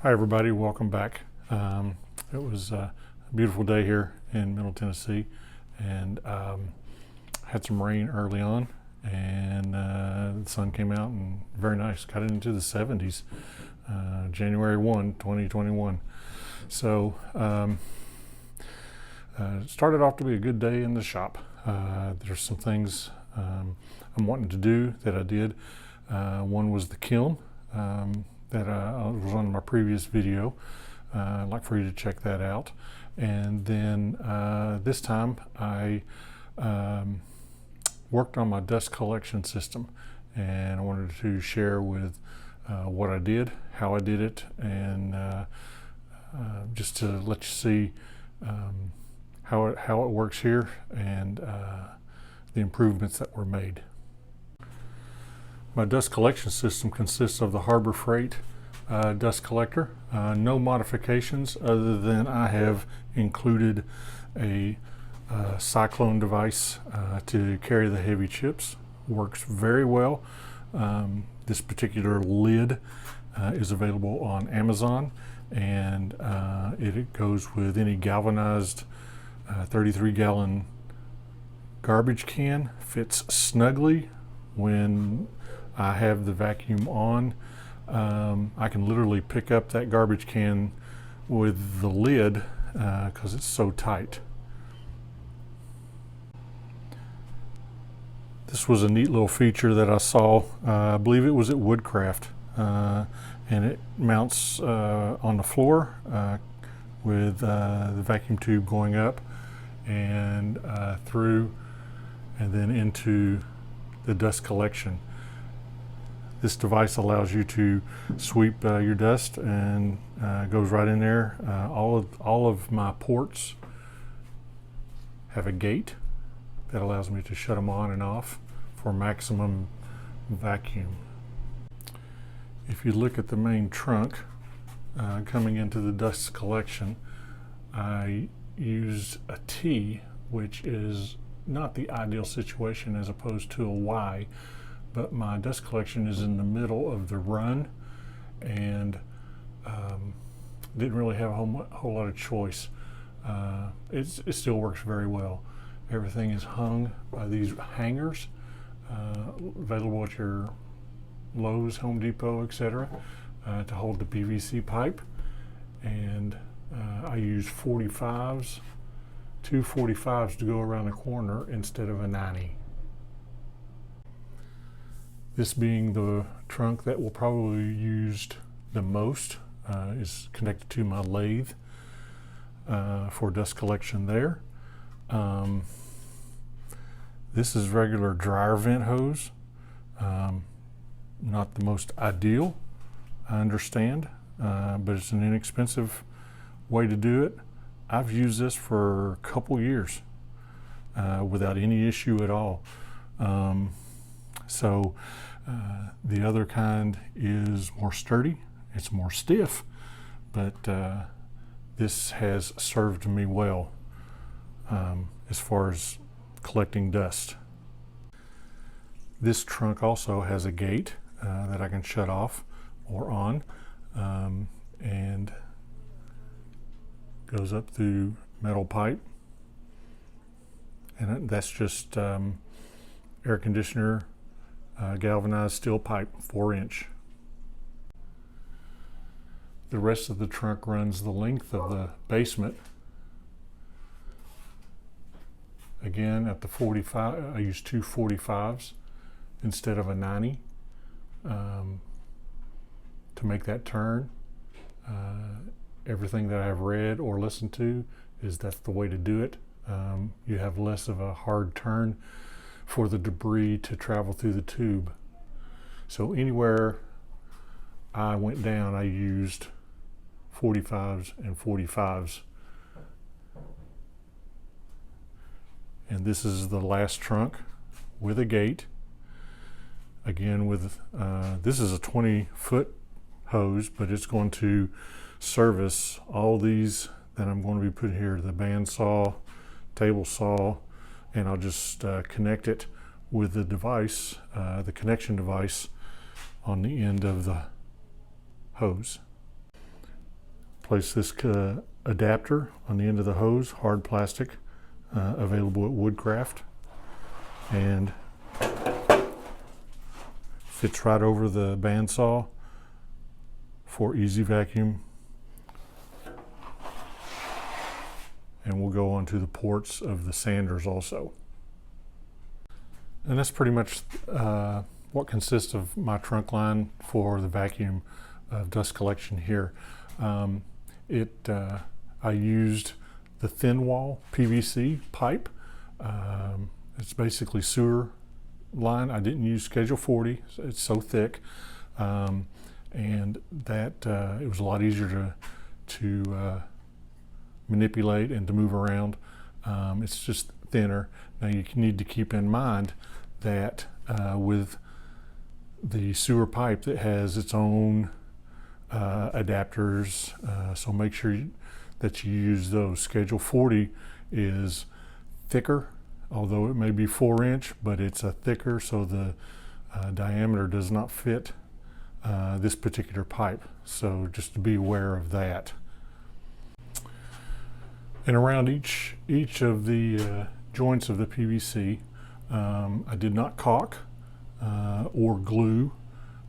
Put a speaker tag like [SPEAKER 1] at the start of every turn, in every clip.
[SPEAKER 1] Hi everybody, welcome back. It was a beautiful day here in Middle Tennessee, and had some rain early on, and the sun came out and very nice. Got it into the 70s, January 1, 2021. So it started off to be a good day in the shop. There's some things I'm wanting to do that I did. One was the kiln. That was on my previous video. I'd like for you to check that out. And then this time I worked on my dust collection system, and I wanted to share with what I did, how I did it, and just to let you see how it works here and the improvements that were made. My dust collection system consists of the Harbor Freight dust collector. No modifications other than I have included a cyclone device to carry the heavy chips. Works very well. This particular lid is available on Amazon, and it goes with any galvanized 33-gallon garbage can. Fits snugly when I have the vacuum on. I can literally pick up that garbage can with the lid because it's so tight. This was a neat little feature that I saw. I believe it was at Woodcraft, and it mounts on the floor with the vacuum tube going up and through and then into the dust collection. This device allows you to sweep your dust and goes right in there. All of my ports have a gate that allows me to shut them on and off for maximum vacuum. If you look at the main trunk coming into the dust collection, I used a T, which is not the ideal situation as opposed to a Y. But my dust collection is in the middle of the run, and didn't really have a whole lot of choice. It still works very well. Everything is hung by these hangers, available at your Lowe's, Home Depot, etc., to hold the PVC pipe. And I use 45s, two 45s to go around the corner instead of a 90. This being the trunk that will probably be used the most, is connected to my lathe for dust collection there. This is regular dryer vent hose. Not the most ideal, I understand, but it's an inexpensive way to do it. I've used this for a couple years without any issue at all. The other kind is more sturdy, it's more stiff, but this has served me well as far as collecting dust. This trunk also has a gate that I can shut off or on, and goes up through metal pipe, and that's just air conditioner galvanized steel pipe, 4-inch. The rest of the trunk runs the length of the basement. Again, at the 45, I use two 45s instead of a 90 to make that turn. Everything that I've read or listened to is that's the way to do it. You have less of a hard turn for the debris to travel through the tube. So anywhere I went down, I used 45s and 45s. And this is the last trunk with a gate. Again, with this is a 20-foot hose, but it's going to service all these that I'm going to be putting here, the bandsaw, table saw, and I'll just connect it with the device, the connection device on the end of the hose. Place this adapter on the end of the hose, hard plastic, available at Woodcraft, and fits right over the bandsaw for easy vacuum. And we'll go onto the ports of the sanders also. And that's pretty much what consists of my trunk line for the vacuum of dust collection here. I used the thin wall PVC pipe. It's basically sewer line. I didn't use Schedule 40. It's so thick, and that it was a lot easier to manipulate and to move around. It's just thinner. Now you need to keep in mind that with the sewer pipe, that has its own adapters, so make sure that you use those. Schedule 40 is thicker, although it may be 4-inch, but it's a thicker, so the diameter does not fit this particular pipe. So just to be aware of that. And around each of the joints of the PVC, I did not caulk or glue.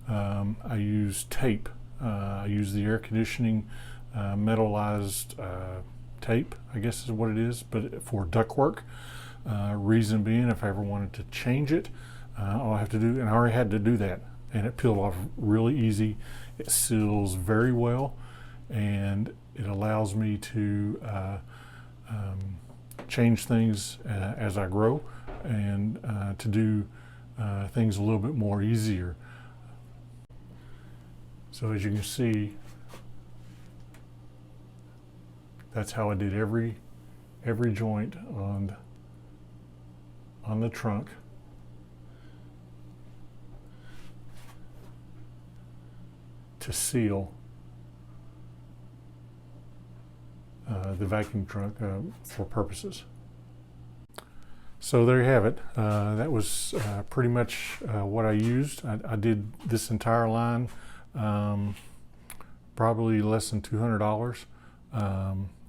[SPEAKER 1] I used tape. I used the air conditioning metallized tape, I guess is what it is, but for ductwork. Reason being, if I ever wanted to change it, all I have to do, and I already had to do that, and it peeled off really easy. It seals very well, and it allows me to change things as I grow, and to do things a little bit more easier. So as you can see, that's how I did every joint on the trunk. To seal the vacuum trunk for purposes. So there you have it. That was pretty much what I used. I did this entire line, probably less than $200.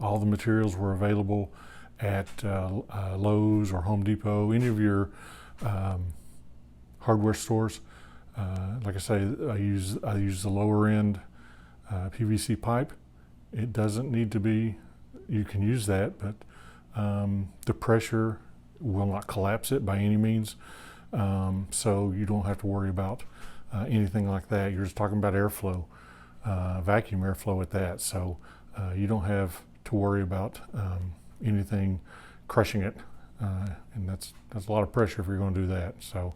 [SPEAKER 1] All the materials were available at Lowe's or Home Depot, any of your hardware stores. Like I say, I use the lower end PVC pipe. It doesn't need to be, you can use that, but the pressure will not collapse it by any means. So you don't have to worry about anything like that. You're just talking about airflow, vacuum airflow at that. So you don't have to worry about anything crushing it. And that's a lot of pressure if you're going to do that. So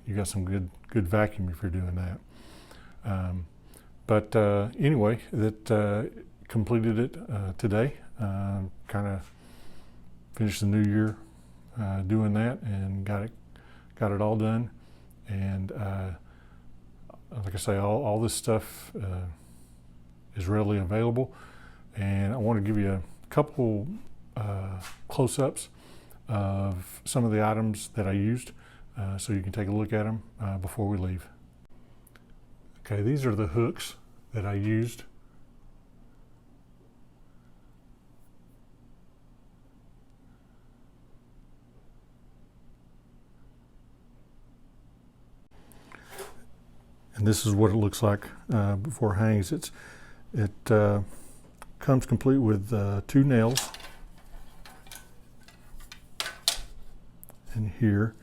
[SPEAKER 1] you got some good vacuum if you're doing that. Anyway, that completed it today. Kind of finished the new year doing that, and got it all done. And like I say, all this stuff is readily available. And I want to give you a couple close-ups of some of the items that I used, so you can take a look at them before we leave. Okay, these are the hooks that I used. And this is what it looks like before it hangs. It comes complete with 2 nails in here,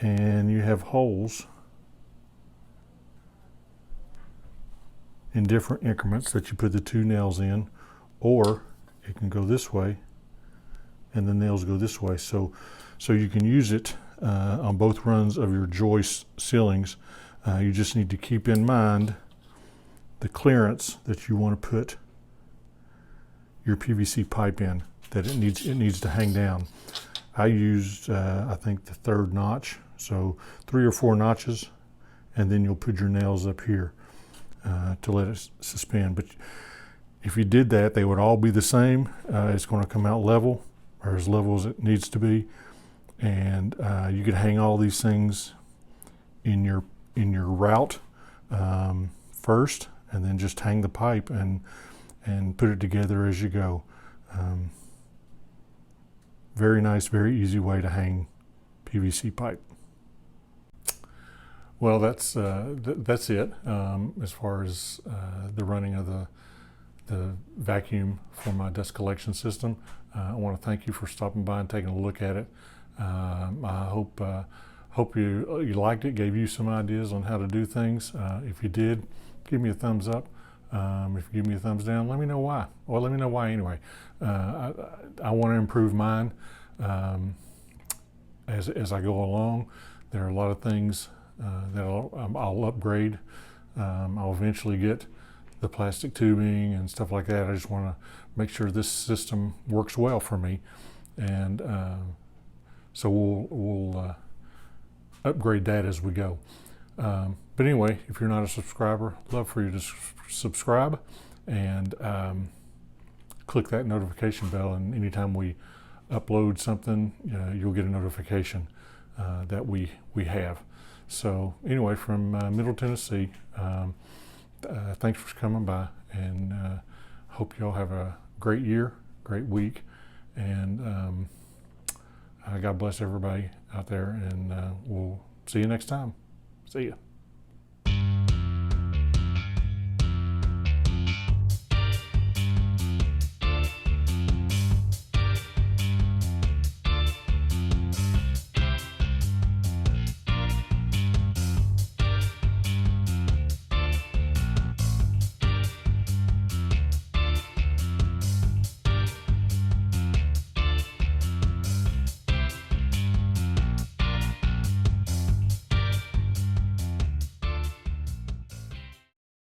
[SPEAKER 1] and you have holes in different increments that you put the 2 nails in, or it can go this way and the nails go this way. So you can use it on both runs of your joist ceilings. You just need to keep in mind the clearance that you want to put your PVC pipe in, that it needs to hang down. I used I think the 3rd notch, so 3 or 4 notches, and then you'll put your nails up here to let it suspend. But if you did that, they would all be the same. It's going to come out level, or as level as it needs to be, and you could hang all these things in your route first, and then just hang the pipe, and and put it together as you go. Very nice, very easy way to hang PVC pipe. Well, that's it as far as the running of the vacuum for my dust collection system. I want to thank you for stopping by and taking a look at it. I hope you liked it, gave you some ideas on how to do things. If you did, give me a thumbs up. If you give me a thumbs down, let me know why. Or let me know why anyway. I want to improve mine as I go along. There are a lot of things that I'll upgrade. I'll eventually get the plastic tubing and stuff like that. I just want to make sure this system works well for me, and so we'll upgrade that as we go. But anyway, if you're not a subscriber, I'd love for you to subscribe and click that notification bell, and anytime we upload something, you'll get a notification that we have. So anyway, from Middle Tennessee, thanks for coming by, and hope y'all have a great year, great week, and God bless everybody out there, and we'll see you next time. See ya.